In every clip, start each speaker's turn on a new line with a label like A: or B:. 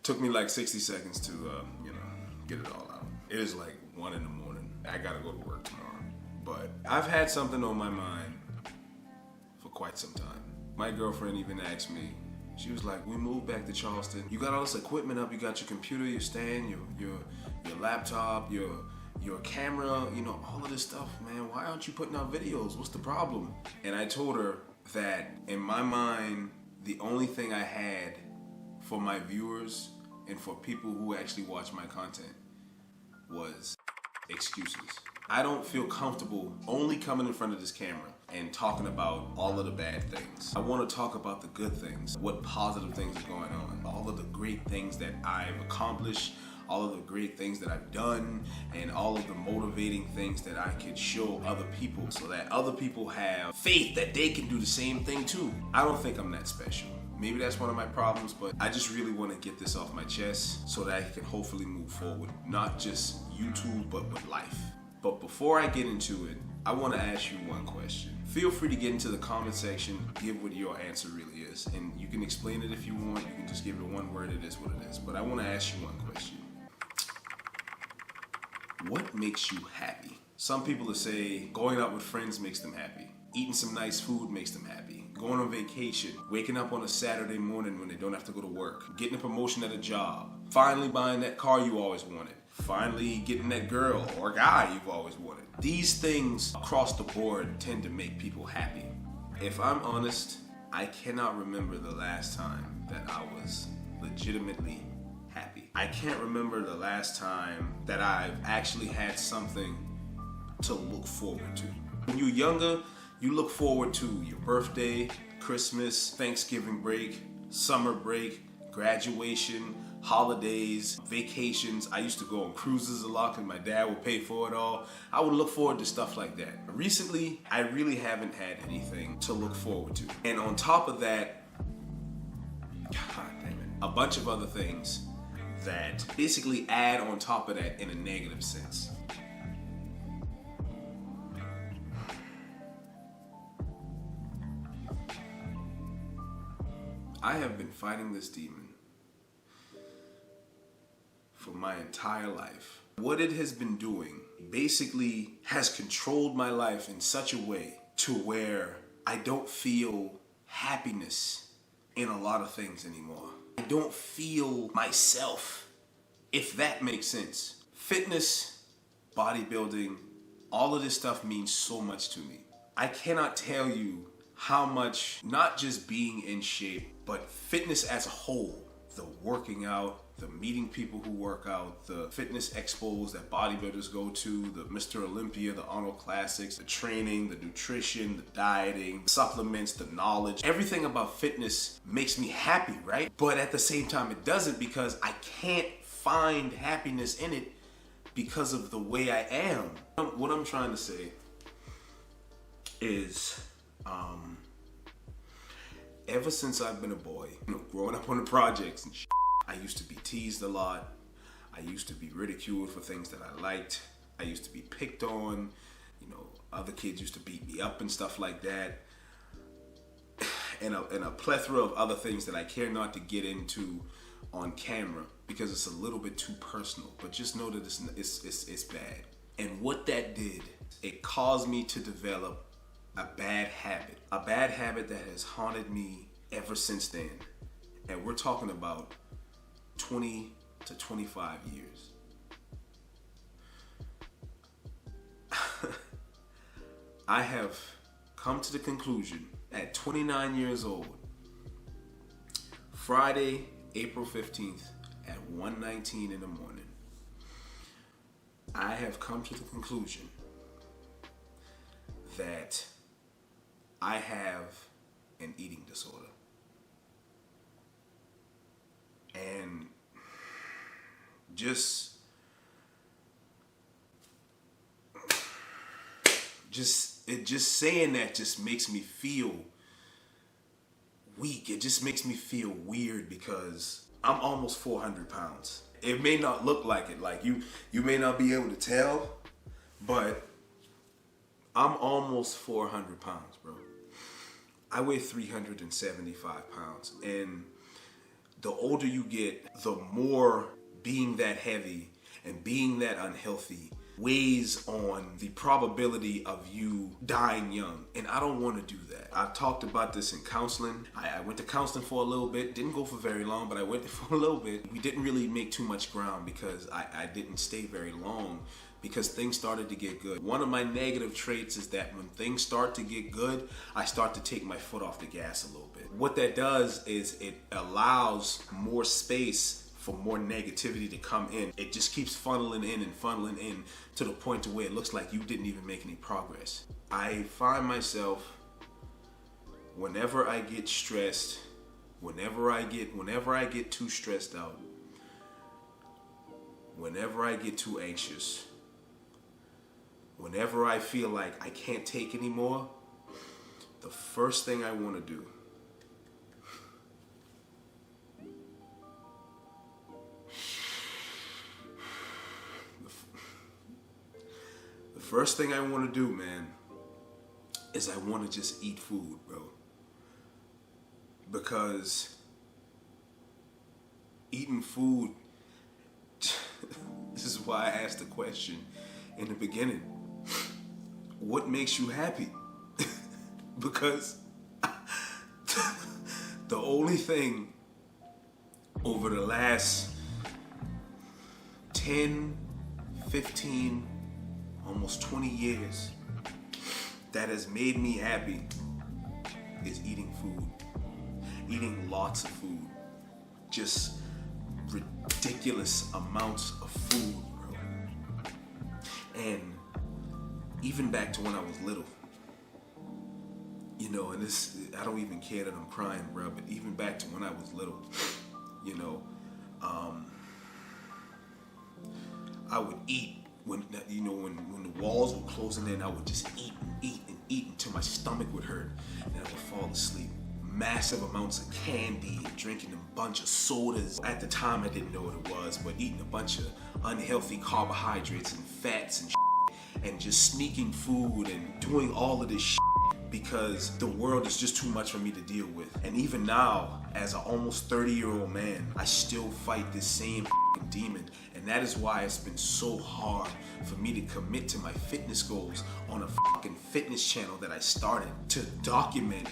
A: Took me like 60 seconds to, get it all out. It is like 1 in the morning. I gotta go to work tomorrow. But I've had something on my mind for quite some time. My girlfriend even asked me, she was like, we moved back to Charleston. You got all this equipment up, you got your computer, your stand, your laptop, your camera, all of this stuff, man. Why aren't you putting out videos? What's the problem? And I told her that in my mind, the only thing I had for my viewers and for people who actually watch my content was excuses. I don't feel comfortable only coming in front of this camera and talking about all of the bad things. I want to talk about the good things, what positive things are going on, all of the great things that I've accomplished, all of the great things that I've done, and all of the motivating things that I can show other people so that other people have faith that they can do the same thing too. I don't think I'm that special. Maybe that's one of my problems, but I just really want to get this off my chest so that I can hopefully move forward, not just YouTube, but with life. But before I get into it, I want to ask you one question. Feel free to get into the comment section, give what your answer really is. And you can explain it if you want, you can just give it one word, it is what it is. But I want to ask you one question. What makes you happy? Some people will say going out with friends makes them happy. Eating some nice food makes them happy. Going on vacation, waking up on a Saturday morning when they don't have to go to work, getting a promotion at a job, finally buying that car you always wanted, finally getting that girl or guy you've always wanted. These things across the board tend to make people happy. If I'm honest, I cannot remember the last time that I was legitimately happy. I can't remember the last time that I've actually had something to look forward to. When you're younger, you look forward to your birthday, Christmas, Thanksgiving break, summer break, graduation, holidays, vacations. I used to go on cruises a lot because my dad would pay for it all. I would look forward to stuff like that. Recently, I really haven't had anything to look forward to. And on top of that, God damn it, a bunch of other things that basically add on top of that in a negative sense. I have been fighting this demon for my entire life. What it has been doing basically has controlled my life in such a way to where I don't feel happiness in a lot of things anymore. I don't feel myself, if that makes sense. Fitness, bodybuilding, all of this stuff means so much to me. I cannot tell you how much, not just being in shape, but fitness as a whole, the working out, the meeting people who work out, the fitness expos that bodybuilders go to, the Mr. Olympia, the Arnold Classics, the training, the nutrition, the dieting, supplements, the knowledge. Everything about fitness makes me happy, right? But at the same time, it doesn't, because I can't find happiness in it because of the way I am. What I'm trying to say is, ever since I've been a boy, growing up on the projects and shit, I used to be teased a lot. I used to be ridiculed for things that I liked. I used to be picked on. Other kids used to beat me up and stuff like that. And a plethora of other things that I care not to get into on camera because it's a little bit too personal. But just know that it's bad. And what that did, it caused me to develop a bad habit that has haunted me ever since then. And we're talking about 20 to 25 years. I have come to the conclusion at 29 years old, Friday, April 15th at 1:19 in the morning, I have come to the conclusion that I have an eating disorder. And just saying that just makes me feel weak. It just makes me feel weird because I'm almost 400 pounds. It may not look like it, like you may not be able to tell, but I'm almost 400 pounds, bro. I weigh 375 pounds, and the older you get, the more being that heavy and being that unhealthy weighs on the probability of you dying young. And I don't want to do that. I talked about this in counseling. I went to counseling for a little bit. Didn't go for very long, but I went for a little bit. We didn't really make too much ground because I didn't stay very long because things started to get good. One of my negative traits is that when things start to get good, I start to take my foot off the gas a little bit. What that does is it allows more space for more negativity to come in. It just keeps funneling in to the point to where it looks like you didn't even make any progress. I find myself, whenever I get stressed, whenever I get too stressed out, whenever I get too anxious, whenever I feel like I can't take anymore, the first thing I want to do first thing I want to do, man, is I want to just eat food, bro. Because eating food, this is why I asked the question in the beginning, what makes you happy? Because the only thing over the last 10, 15, almost 20 years that has made me happy is eating food. Eating lots of food. Just ridiculous amounts of food, bro. And even back to when I was little, you know, and this, I don't even care that I'm crying, bro, but even back to when I was little, you know, I would eat. When the walls were closing in, I would just eat until my stomach would hurt, and I would fall asleep. Massive amounts of candy, drinking a bunch of sodas. At the time, I didn't know what it was, but eating a bunch of unhealthy carbohydrates and fats and and just sneaking food and doing all of this because the world is just too much for me to deal with. And even now, as an almost 30-year-old man, I still fight this same demon. And that is why it's been so hard for me to commit to my fitness goals on a fitness channel that I started to document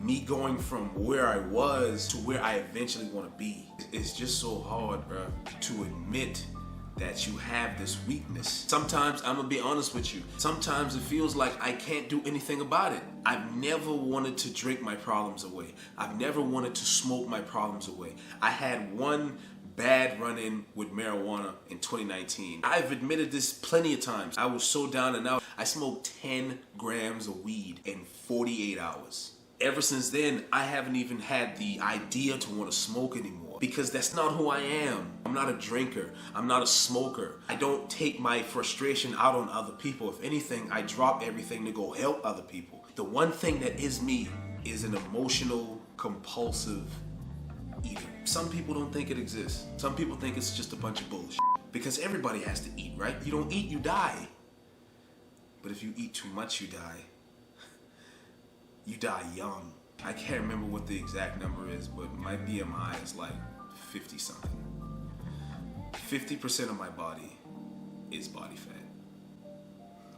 A: me going from where I was to where I eventually want to be. It's just so hard, bro, to admit that you have this weakness. Sometimes, I'm gonna be honest with you, sometimes it feels like I can't do anything about it. I've never wanted to drink my problems away. I've never wanted to smoke my problems away. I had one bad run-in with marijuana in 2019. I've admitted this plenty of times. I was so down and out. I smoked 10 grams of weed in 48 hours. Ever since then, I haven't even had the idea to want to smoke anymore because that's not who I am. I'm not a drinker. I'm not a smoker. I don't take my frustration out on other people. If anything, I drop everything to go help other people. The one thing that is me is an emotional, compulsive eater. Some people don't think it exists. Some people think it's just a bunch of bullshit because everybody has to eat, right? You don't eat, you die. But if you eat too much, you die. You die young. I can't remember what the exact number is, but my BMI is like 50 something. 50% of my body is body fat.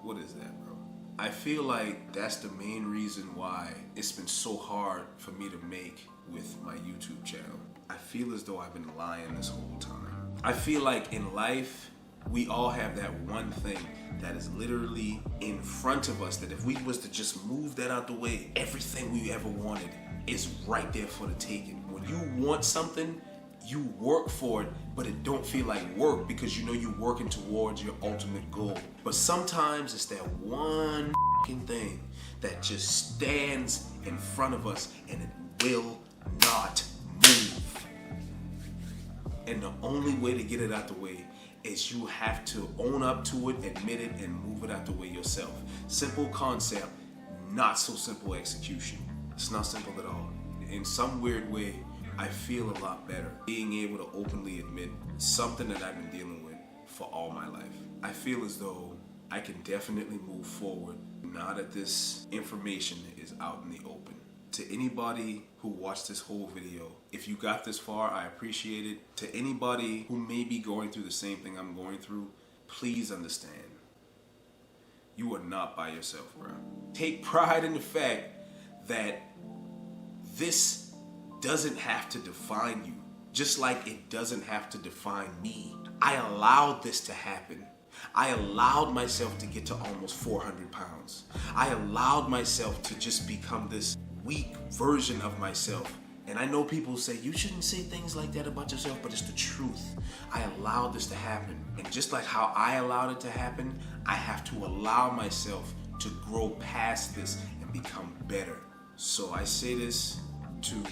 A: What is that, bro? I feel like that's the main reason why it's been so hard for me to make with my YouTube channel. I feel as though I've been lying this whole time. I feel like in life, we all have that one thing that is literally in front of us that if we was to just move that out the way, everything we ever wanted is right there for the taking. When you want something, you work for it, but it don't feel like work because you know you're working towards your ultimate goal. But sometimes it's that one thing that just stands in front of us and it will not move. And the only way to get it out the way is you have to own up to it, admit it, and move it out the way yourself. Simple concept, not so simple execution. It's not simple at all. In some weird way, I feel a lot better being able to openly admit something that I've been dealing with for all my life. I feel as though I can definitely move forward now that this information is out in the open. To anybody who watched this whole video, if you got this far, I appreciate it. To anybody who may be going through the same thing I'm going through, please understand, you are not by yourself, bro. Take pride in the fact that this doesn't have to define you, just like it doesn't have to define me. I allowed this to happen. I allowed myself to get to almost 400 pounds. I allowed myself to just become this weak version of myself. And I know people say, you shouldn't say things like that about yourself, but it's the truth. I allowed this to happen. And just like how I allowed it to happen, I have to allow myself to grow past this and become better. So I say this to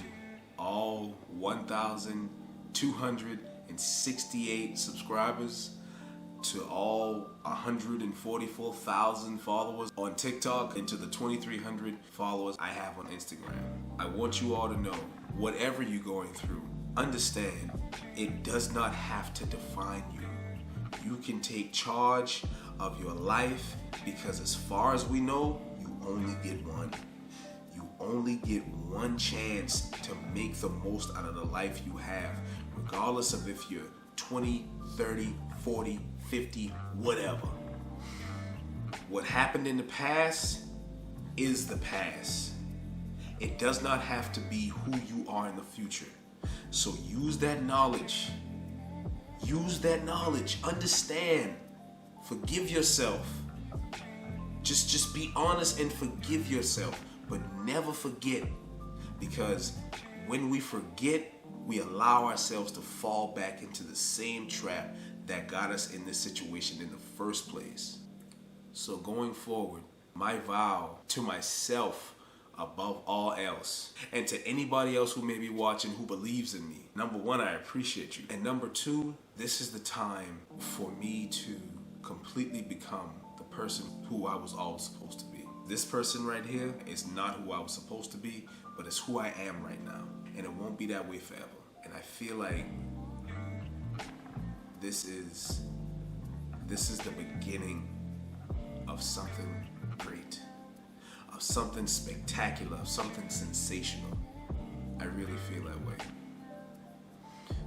A: all 1,268 subscribers, to all 144,000 followers on TikTok, and to the 2,300 followers I have on Instagram. I want you all to know, whatever you're going through, understand it does not have to define you. You can take charge of your life, because as far as we know, you only get one. You only get one chance to make the most out of the life you have, regardless of if you're 20, 30, 40, 50, whatever. What happened in the past is the past. It does not have to be who you are in the future. So use that knowledge. Use that knowledge. Understand. Forgive yourself. Just be honest and forgive yourself. But never forget. Because when we forget, we allow ourselves to fall back into the same trap that got us in this situation in the first place. So going forward, my vow to myself above all else, and to anybody else who may be watching who believes in me, number one, I appreciate you. And number two, this is the time for me to completely become the person who I was always supposed to be. This person right here is not who I was supposed to be, but it's who I am right now. And it won't be that way forever. And I feel like this is the beginning of something great, of something spectacular, of something sensational. I really feel that way.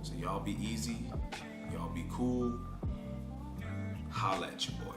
A: So y'all be easy, y'all be cool. Holla at your boy.